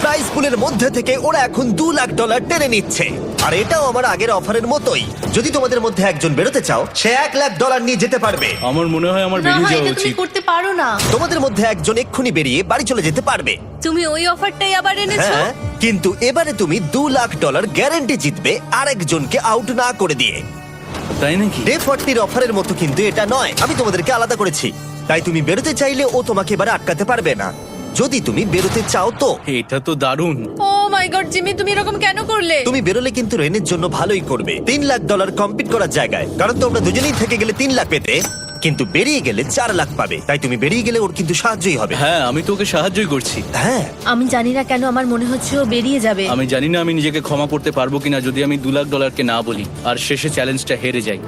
প্রাইস পুলের মধ্যে থেকে ওরা এখন $2 লাখ টেনে নিচ্ছে। আর এটাও আমার আগের অফারের মতোই। যদি তোমাদের মধ্যে একজন বেরোতে চাও, সে $1 লাখ নিয়ে যেতে পারবে। আমার মনে হয় আমার না, বেরিয়ে যাওয়া এটা তুমি উচিত। করতে পারো না। তোমাদের মধ্যে একজন এক্ষুনি বেরিয়ে বাড়ি চলে যেতে পারবে। তুমি ওই অফারটাই আবার এনেছো। হ্যাঁ, কিন্তু এবারে তুমি $2 লাখ গ্যারান্টি জিতবে আরেকজনকে আউট না করে দিয়ে। তাই নাকি? ডে 40-র অফারের মতো কিন্তু এটা নয়। আমি তোমাদেরকে আলাদা করেছি, তাই তুমি বেরোতে চাইলে ও তোমাকে এবারে আটকাতে পারবে না। যদি তুমি বেরোতে চাও তো। এটা তো দারুণ। ও মাই গড জিমি, তুমি এরকম কেন করলে? তুমি বেরোলে কিন্তু রেনের জন্য ভালোই করবে। $3 লাখ কম্পিট করার জায়গায়, কারণ তোমরা দুজনেই থেকে গেলে 3 লাখ পেতে, কিন্তু বেরিয়ে গেলে 4 লাখ পাবে। তাই তুমি বেরিয়ে গেলে ওর কিন্তু সাহায্যই হবে। হ্যাঁ, আমি তোকে সাহায্যই করছি। হ্যাঁ, আমি জানি না কেন আমার মনে হচ্ছে ও বেরিয়ে যাবে। আমি জানি না আমি নিজেকে ক্ষমা করতে পারবো কিনা যদি আমি $2 লাখ না বলি আর শেষে চ্যালেঞ্জটা হেরে যাই।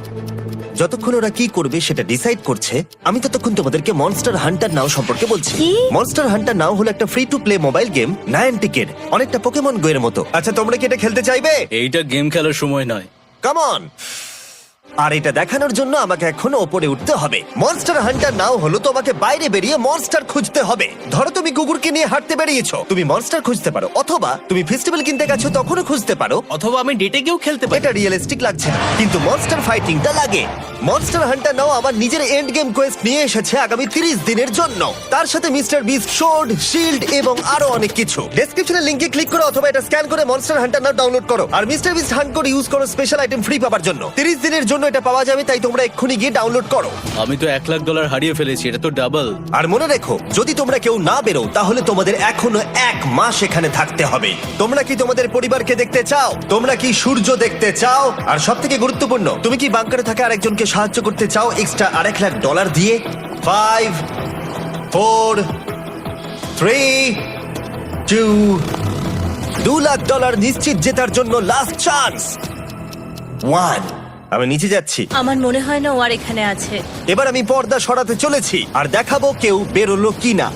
যতক্ষণ ওরা কি করবে সেটা ডিসাইড করছে, আমি ততক্ষণ তোমাদেরকে মনস্টার হান্টার নাও সম্পর্কে বলছি। কি? মনস্টার হান্টার নাও হলো একটা free to play mobile game, নায়ান্টিকের, অনেকটা পোকেমন গো এর মতো। আচ্ছা, তোমরা কি এটা খেলতে চাইবে? এইটা গেম খেলার সময় নয়। Come on. আর এটা দেখানোর জন্য আমাকে এখন ওপরে উঠতে হবে। মনস্টার হান্টার নাও হলো তোমাকে বাইরে বেরিয়ে মনস্টার খুঁজতে হবে। ধরো তুমি কুকুরকে নিয়ে হাঁটতে বেরিয়েছো, তুমি মনস্টার খুঁজতে পারো, অথবা তুমি ফেস্টিভ্যাল কিনতে গেছো তখনও খুঁজতে পারো। অথবা আমি ডেটে গিয়েও খেলতে পারি। এটা রিয়েলিস্টিক লাগছে না, কিন্তু মনস্টার ফাইটিংটা লাগে। মনস্টার হান্টার নাও আমার নিজের এন্ড গেম কোয়েস্ট নিয়ে এসেছে আগামী 30 দিনের জন্য। তার সাথে মিস্টার বিস্ট সোর্ড, শিল্ড এবং আরো অনেক কিছু। ডেসক্রিপশনে লিংকে ক্লিক করো অথবা এটা স্ক্যান করে মনস্টার হান্টার নাও ডাউনলোড করো। আর mister Beast hunt code use করো স্পেশাল আইটেম ফ্রি পাওয়ার জন্য। 30 দিনের জন্য এটা পাওয়া যাবে, তাই তোমরা এক্ষুনি গিয়ে ডাউনলোড করো। আমি তো $1 লাখ হারিয়ে ফেলেছি, এটা তো ডাবল। আর মনে রেখো, যদি তোমরা কেউ না বেরো তাহলে তোমাদের এখনো 1 মাস এখানে থাকতে হবে। তোমরা কি তোমাদের পরিবারকে দেখতে চাও? তোমরা কি সূর্য দেখতে চাও? আর সবথেকে গুরুত্বপূর্ণ, তুমি কি বাংকারে থাকা আরেকজনকে সাহায্য করতে চাও এক্সট্রা $1 লাখ দিয়ে? 5 4 3 2 $2 লাখ নিশ্চিত জেতার জন্য লাস্ট চান্স। 1। আমি নিচে যাচ্ছি। আমার মনে হয় না ও আর এখানে আছে। এবার আমি পর্দা সরাতে চলেছি আর দেখাবো কেউ বেরোলো কিনা।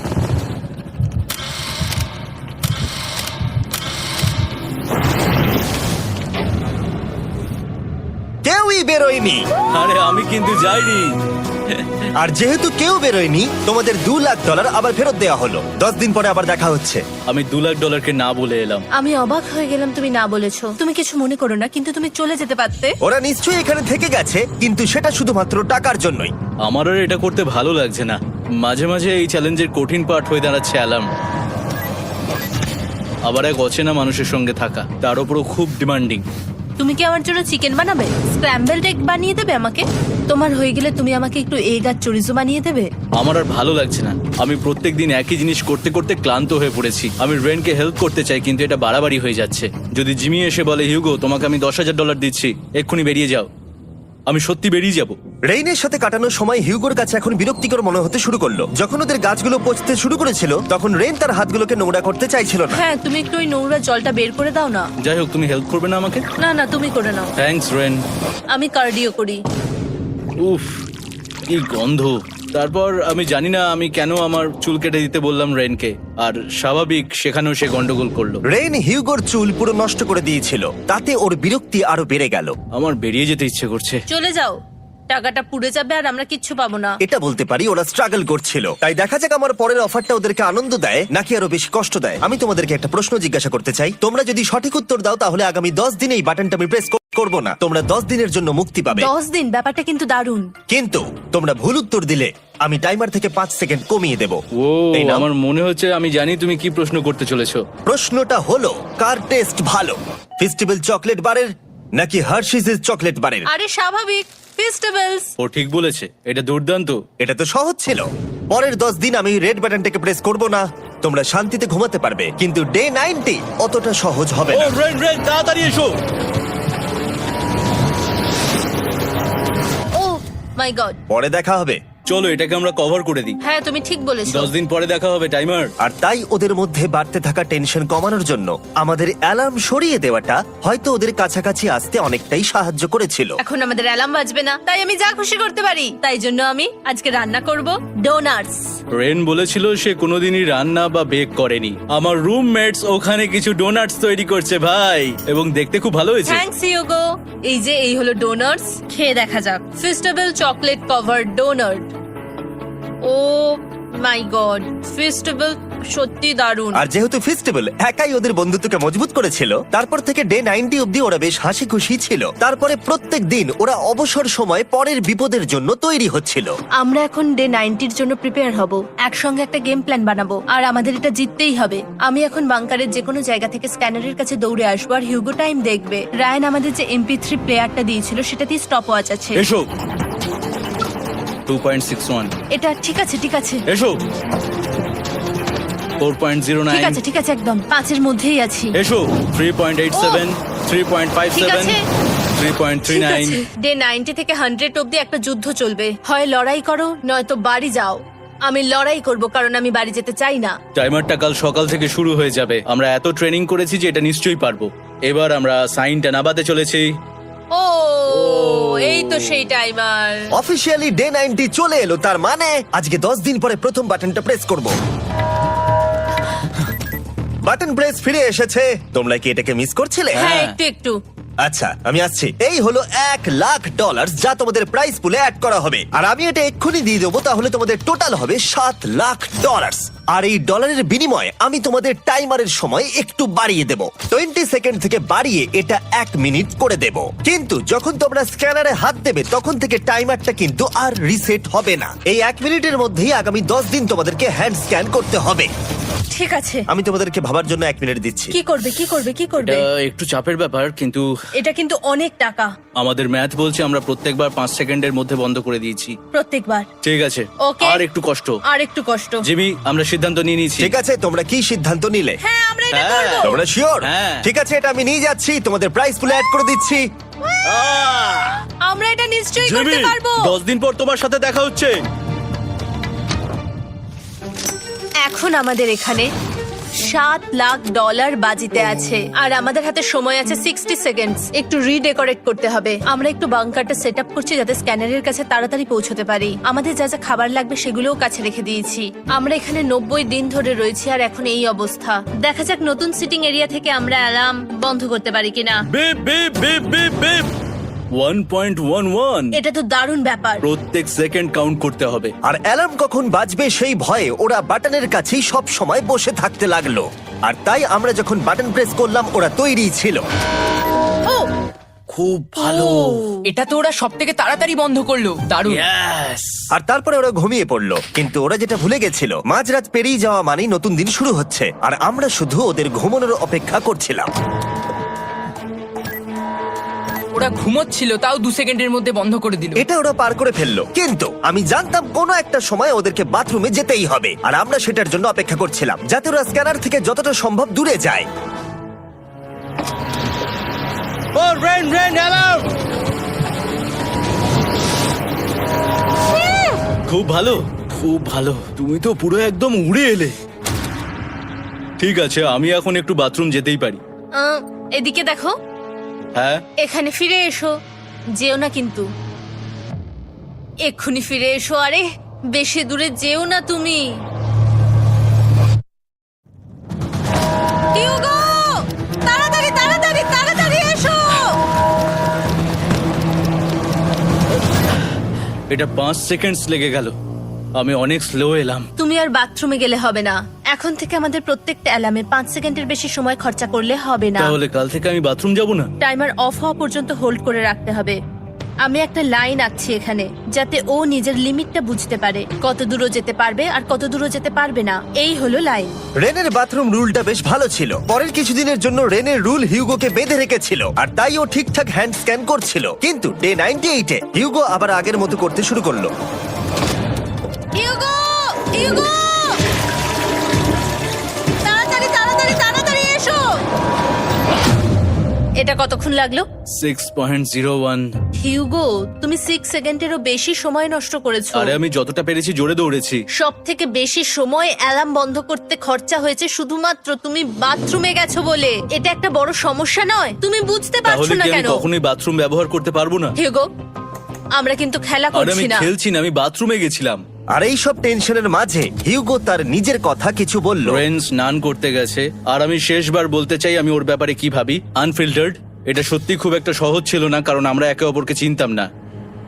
কেউই বেরোয়নি। আরে আমি কিন্তু যাইনি। আর যেহেতু কেউ বেরোয়নি, তোমাদের $2 লাখ আবার ফেরত দেওয়া হলো। 10 দিন পরে আবার দেখা হচ্ছে। আমি $2 লাখ না বলে এলাম। আমি অবাক হয়ে গেলাম তুমি না বলেছো। তুমি কিছু মনে করো না, কিন্তু তুমি চলে যেতে পারতে। ওরা নিশ্চয়ই এখানে থেকে গেছে, কিন্তু সেটা শুধুমাত্র টাকার জন্যই। আমার আর এটা করতে ভালো লাগছে না। মাঝে মাঝে এই চ্যালেঞ্জের কঠিন পার্ট হয়ে দাঁড়াচ্ছে অ্যালার্ম। আবার এক অচেনা মানুষের সঙ্গে থাকা, তার উপরও খুব ডিমান্ডিং। তুমি কি আমার জন্য চিকেন বানাবে? স্ক্র্যাম্বলড এগ বানিয়ে দেবে আমাকে? তোমার হয়ে গেলে তুমি আমাকে একটু এগ আর চরিজো বানিয়ে দেবে? আমার আর ভালো লাগছে না। আমি প্রত্যেকদিন একই জিনিস করতে করতে ক্লান্ত হয়ে পড়েছি। আমি রেনকে হেল্প করতে চাই, কিন্তু এটা বাড়াবাড়ি হয়ে যাচ্ছে। যদি জিমি এসে বলে, হিউগো তোমাকে আমি $10,000 দিচ্ছি, এক্ষুনি বেরিয়ে যাও, আমি সত্যি বেরিয়ে যাব। রেইনের সাথে কাটানোর সময় হিউগোর কাছে এখন বিরক্তিকর মনে হতে শুরু করলো। যখন ওদের গাছগুলো পচতে শুরু করেছিল, তখন রেইন তার হাতগুলোকে নোংরা করতে চাইছিল না। হ্যাঁ, তুমি একটু ওই নোংরা জলটা বের করে দাও না। যাই হোক, তুমি হেল্প করবে না আমাকে? না না, তুমি করে নাও। Thanks Ren. আমি কার্ডিও করি। উফ, কি গন্ধ। তারপর আমি জানি না আমি কেন আমার চুল কেটে দিতে বললাম রেনকে, আর স্বাভাবিক সেখানেও সে গন্ডগোল করলো। রেইন হিউগোর চুল পুরো নষ্ট করে দিয়েছিল, তাতে ওর বিরক্তি আরো বেড়ে গেল। আমার বেরিয়ে যেতে ইচ্ছে করছে। চলে যাও। টাকাটা পুড়ে যাবে আর আমরা কিচ্ছু পাবো না। এটা বলতে পারি ওরা স্ট্রাগল করছিল। তাই দেখা যাক আমার পরের অফারটা ওদেরকে আনন্দ দেয় নাকি আরো বেশি কষ্ট দেয়। আমি তোমাদেরকে একটা প্রশ্ন জিজ্ঞাসা করতে চাই, তোমরা যদি সঠিক উত্তর দাও তাহলে আগামী 10 দিনে এই বাটনটা আমি প্রেস করব না। তোমরা 10 দিনের জন্য মুক্তি পাবে। 10 দিন, ব্যাপারটা কিন্তু দারুণ। কিন্তু তোমরা ভুল উত্তর দিলে আমি টাইমার থেকে 5 সেকেন্ড কমিয়ে দেব। ও এই নাও। আমার মনে হচ্ছে আমি জানি তুমি কি প্রশ্ন করতে চলেছো। প্রশ্নটা হলো, কার টেস্ট ভালো, ফেস্টিভ্যাল চকলেট বারের নাকি হার্শিসের চকলেট বারের? আরে স্বাভাবিক, ফেস্টিভ্যালস। ও ঠিক বলেছে, এটা দুর্দান্ত। এটা তো সহজ ছিল। পরের 10 দিন আমি রেড বাটনটাকে প্রেস করব না, তোমরা শান্তিতে ঘুমাতে পারবে। কিন্তু ডে 90 অতটা সহজ হবে ও না। রেন রেন তাড়াতাড়ি এসো। ও মাই গড। পরে দেখা হবে। চলো এটাকে আমরা কভার করে দিই। হ্যাঁ তুমি ঠিক বলেছো। 10 দিন পরে দেখা হবে টাইমার। আর তাই ওদের মধ্যে বাড়তে থাকা টেনশন কমানোর জন্য আমাদের অ্যালার্ম সরিয়ে দেওয়াটা হয়তো ওদের কাছাকাছি আসতে অনেকটাই সাহায্য করেছিল। এখন আমাদের অ্যালার্ম বাজবে না, তাই আমি যা খুশি করতে পারি। তাই জন্য আমি আজকে রান্না করব ডোনাটস। রেন বলেছিল সে কোনোদিনই রান্না বা বেক করেনি। আমার রুমমেটস ওখানে কিছু ডোনাটস তৈরি করছে ভাই, এবং দেখতে খুব ভালো হয়েছে। থ্যাঙ্কস ইউগো। এই হলো ডোনাটস, খেয়ে দেখা যাক। Festival chocolate cover doughnut. Oh my God, festival সত্যি দারুণ। আর যেহেতু ফেস্টিভ্যাল একাই ওদের বন্ধুত্বকে মজবুত করেছিল, তারপর থেকে ডে 90 অব্দি ওরা বেশ হাসি খুশি ছিল। তারপরে প্রত্যেক দিন ওরা অবসর সময় পরের বিপদের জন্য তৈরি হচ্ছিল। আমরা এখন ডে 90 এর জন্য প্রিপেয়ার হব। একসঙ্গে একটা গেম প্ল্যান বানাবো, আর আমাদের এটা জিততেই হবে। আমি এখন বাংকারের যে কোনো জায়গা থেকে স্ক্যানারের কাছে দৌড়ে আসবো, আর হিউগো টাইম দেখবে। রায়ান আমাদের যে MP3 প্লেয়ারটা দিয়েছিল সেটাতেই স্টপ ওয়াচ আছে। এসো 2.61। এটা ঠিক আছে, ঠিক আছে, এসো 4.09। ঠিক আছে, ঠিক আছে, একদম 5 এর মধ্যেই আছি। এসো 3.87, ঠিক 3.57, আছে। 3.39। ডে 90 থেকে 100 অব্দি একটা যুদ্ধ চলবে। হয় লড়াই করো নয়তো বাড়ি যাও। আমি লড়াই করব, কারণ আমি বাড়ি যেতে চাই না। টাইমারটা কাল সকাল থেকে শুরু হয়ে যাবে। আমরা এত ট্রেনিং করেছি যে এটা নিশ্চয়ই পারবো। এবার আমরা সাইনটা নামাতে চলেছি। ও এই তো সেই টাইমার। অফিসিয়ালি ডে 90 চলে এলো, তার মানে আজকে 10 দিন পরে প্রথম বাটনটা প্রেস করব। বাটন প্রেস ফিরে এসেছে। তোমরা কি এটাকে মিস করছিলে? হ্যাঁ একটু একটু। আচ্ছা আমি আসছি। এই হলো $1,00,000 যা তোমাদের প্রাইস পুলে অ্যাড করা হবে, আর আমি এটা এক্ষুনি দিয়ে দেবো। তাহলে তোমাদের টোটাল হবে $7,00,000। আর এই ডলারের বিনিময়ে আমি তোমাদের টাইমারের সময় একটু বাড়িয়ে দেব। 20 সেকেন্ড থেকে বাড়িয়ে এটা 1 মিনিট করে দেব। কিন্তু যখন তোমরা স্ক্যানারে হাত দেবে তখন থেকে টাইমারটা কিন্তু আর রিসেট হবে না। এই 1 মিনিটের মধ্যেই আগামী 10 দিন তোমাদেরকে হ্যান্ড স্ক্যান করতে হবে। ঠিক আছে। আমি তোমাদেরকে ভাবার জন্য 1 মিনিট দিচ্ছি। কি করবে, কি করবে, কি করবে? এটা একটু চাপের ব্যাপার, কিন্তু এটা কিন্তু অনেক টাকা। আমাদের ম্যাথ বলছে আমরা প্রত্যেকবার 5 সেকেন্ডের মধ্যে বন্ধ করে দিয়েছি। প্রত্যেকবার। ঠিক আছে, Okay. আর একটু কষ্ট। আর একটু কষ্ট। জিমি, আমরা সিদ্ধান্ত নিয়ে নিয়েছি। ঠিক আছে, তোমরা কি সিদ্ধান্ত নিলে? হ্যাঁ আমরা এটা হ্যাঁ। করব। তোমরা শিওর? হ্যাঁ। ঠিক আছে, এটা আমি নিয়ে যাচ্ছি, তোমাদের প্রাইস পুলে অ্যাড করে দিচ্ছি। আমরা এটা নিশ্চয়ই জিমি, করতে পারবো। 10 দিন পর তোমার সাথে দেখা হচ্ছে। এখন আমাদের এখানে $7,00,000 বাজিতে আছে, আর আমাদের হাতে সময় আছে 60 সেকেন্ডস। একটু রিডেকোরেট করতে হবে। আমরা একটু বাংকারটা সেট আপ করছি যাতে স্ক্যানারের কাছে তাড়াতাড়ি পৌঁছতে পারি। আমাদের যা যা খাবার লাগবে সেগুলোও কাছে রেখে দিয়েছি। আমরা এখানে 90 দিন ধরে রয়েছি, আর এখন এই অবস্থা। দেখা যাক নতুন সিটিং এরিয়া থেকে আমরা অ্যালার্ম বন্ধ করতে পারি কিনা। Beep beep beep beep beep 1.11। এটা তো দারুণ ব্যাপার। প্রত্যেক সেকেন্ড কাউন্ট করতে হবে। আর অ্যালার্ম কখন বাজবে সেই ভয়ে ওরা বাটনের কাছেই সব সময় বসে থাকতে লাগলো। আর তাই আমরা যখন বাটন প্রেস করলাম ওরা তৈরি ছিল। ও খুব ভালো। এটা তো ওরা সব থেকে তাড়াতাড়ি বন্ধ করলো। দারুণ। ইয়েস। আর তারপরে ওরা ঘুমিয়ে পড়লো। কিন্তু ওরা যেটা ভুলে গেছিল, মাঝরাত পেরিয়ে যাওয়া মানেই নতুন দিন শুরু হচ্ছে, আর আমরা শুধু ওদের ঘুমানোর অপেক্ষা করছিলাম। ওরা ঘুমোচ্ছিল, তাও 2 সেকেন্ডের মধ্যে বন্ধ করে দিল। এটা ওরা পার করে ফেললো, কিন্তু আমি জানতাম কোনো একটা সময় ওদেরকে বাথরুমে যেতেই হবে, আর আমরা সেটার জন্য অপেক্ষা করছিলাম যাতে ওরা স্ক্যানার থেকে যতটা সম্ভব দূরে যায়। ও রেন রেন অ্যালার্ম। খুব ভালো, খুব ভালো। তুমি তো পুরো একদম উড়ে এলে। ঠিক আছে, আমি এখন একটু বাথরুম যেতেই পারি। এদিকে দেখো। হ্যাঁ, এখানে ফিরে এসো, যেও না কিন্তু। এক্ষুনি ফিরে এসো। আরে বেশি দূরে যেও না তুমি। হিউগো, তাড়াতাড়ি তাড়াতাড়ি তাড়াতাড়ি এসো। এটা 5 সেকেন্ডস লেগে গেল। আমি অনেক স্লো এলাম। তুমি আর বাথরুমে গেলে হবে না। এখন থেকে আমাদের প্রত্যেকটা অ্যালার্মে 5 সেকেন্ডের বেশি সময় খরচা করলে হবে না। তাহলে কাল থেকে আমি বাথরুম যাব না? টাইমার অফ হওয়া পর্যন্ত হোল্ড করে রাখতে হবে। আমি একটা লাইন আঁকছি এখানে, যাতে ও নিজের লিমিটটা বুঝতে পারে, কত দূরও যেতে পারবে আর কত দূরও যেতে পারবে না। এই হলো লাইন। রেনের বাথরুম রুলটা বেশ ভালো ছিল। পরের কিছুদিনের জন্য রেনের রুল হিউগোকে বেঁধে রেখেছিল, আর তাই ও ঠিকঠাক হ্যান্ড স্ক্যান করছিল। কিন্তু ডে 98-এ হিউগো আবার আগের মতো করতে শুরু করলো। হিউগো, হিউগো, তাড়াতাড়ি তাড়াতাড়ি তাড়াতাড়ি এসো। এটা কতক্ষণ লাগলো? 6.01। হিউগো, তুমি 6 সেকেন্ডেরও বেশি সময় নষ্ট করেছো। আরে আমি যতটা পেরেছি জোরে দৌড়েছি। সব থেকে বেশি সময় অ্যালার্ম বন্ধ করতে খরচা হয়েছে শুধুমাত্র তুমি বাথরুমে গেছো বলে। এটা একটা বড় সমস্যা নয়? তুমি বুঝতে পারছো তাহলে না কি আমি কেন? কখনোই বাথরুম ব্যবহার করতে পারবো না? হিউগো, আমরা কিন্তু খেলা আরে আমি করছি না। খেলছি না, আমি বাথরুমে গেছিলাম। আর এই সব টেনশনের মাঝে হিউগো তার নিজের কথা কিছু বলল। রেন স্নান করতে গেছে, আর আমি শেষবার বলতে চাই আমি ওর ব্যাপারে কি ভাবি। আনফিল্টার্ড, এটা সত্যি খুব একটা সহজ ছিল না, কারণ আমরা একে অপরকে চিনতাম না।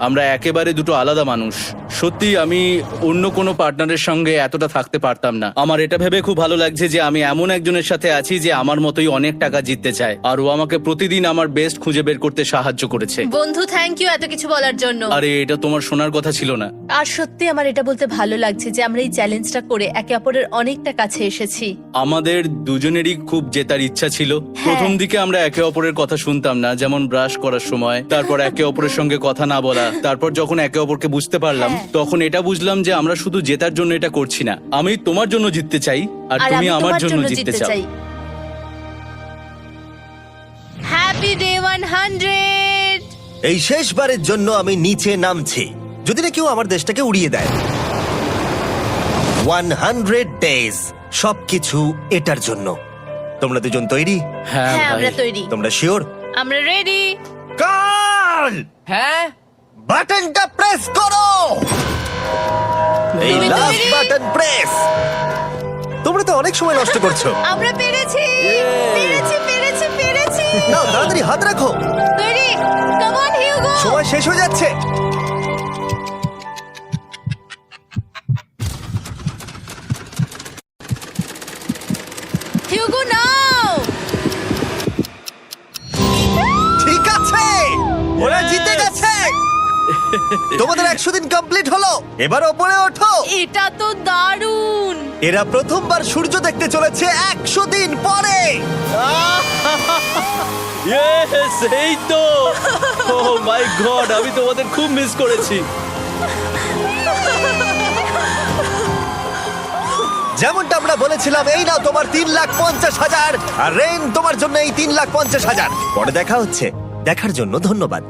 আমরা একেবারে দুটো আলাদা মানুষ। সত্যি আমি অন্য কোনো পার্টনারের সঙ্গে এতটা থাকতে পারতাম না। আমার এটা ভেবে খুব ভালো লাগছে যে আমি এমন একজনের সাথে আছি যে আমার মতোই অনেক টাকা জিততে চায়, আর ও আমাকে প্রতিদিন আমার বেস্ট খুঁজে বের করতে সাহায্য করেছে। বন্ধু, থ্যাংক ইউ এত কিছু বলার জন্য। আরে এটা তোমার শোনার কথা ছিল না। আর সত্যি আমার এটা বলতে ভালো লাগছে যে আমরা এই চ্যালেঞ্জটা করে একে অপরের অনেকটা কাছে এসেছি। আমাদের দুজনেরই খুব জেতার ইচ্ছা ছিল। প্রথম দিকে আমরা একে অপরের কথা শুনতাম না, যেমন ব্রাশ করার সময়, তারপর একে অপরের সঙ্গে কথা না বলা। তারপর যখন একে অপরকে বুঝতে পারলাম, তখন এটা বুঝলাম যে আমরা শুধু জেতার জন্য এটা করছি না। আমি তোমার জন্য জিততে চাই, আর আর তুমি আমি আমার তোমার জন্য জন্য জিততে জিততে চাও। চাই। Happy day 100। এই শেষবারের জন্য আমি নিচে নামছি, যদি না কেউ আমার দেশটাকে উড়িয়ে দেয়। 100 ডেজ, সবকিছু এটার জন্য। তোমরা দুজন তৈরি? হ্যাঁ হ্যাঁ, ভাই। আমরা তৈরি। তোমরা শিওর? আমরা রেডি। কাল হ্যাঁ, বাটনটা প্রেস করো। এই তুমি লাস্ট তৈরি? Button press. তোমরা তো অনেক সময় নষ্ট করছো। আমরা পেরেছি, পেরেছি, পেরেছি, পেরেছি। নাও তাড়াতাড়ি হাত রাখো, তৈরি? Come on Hugo. সময় শেষ হয়ে যাচ্ছে। হিউগো নাও। ঠিক আছে, ওরা জিতে গেছে। তোমাদের 100 দিন কমপ্লিট হলো। এবার ওপরে ওঠো। এটা তো দারুণ। এরা প্রথমবার সূর্য দেখতে চলেছে 100 দিন পরে। Yes, এই তো। Oh my God, আমি তোমাদের খুব মিস করেছি। যেমনটা আমরা বলেছিলাম, এই নাও তোমার 3,50,000, আর রেন তোমার জন্য এই 3,50,000। পরে দেখা হচ্ছে। দেখার জন্য ধন্যবাদ।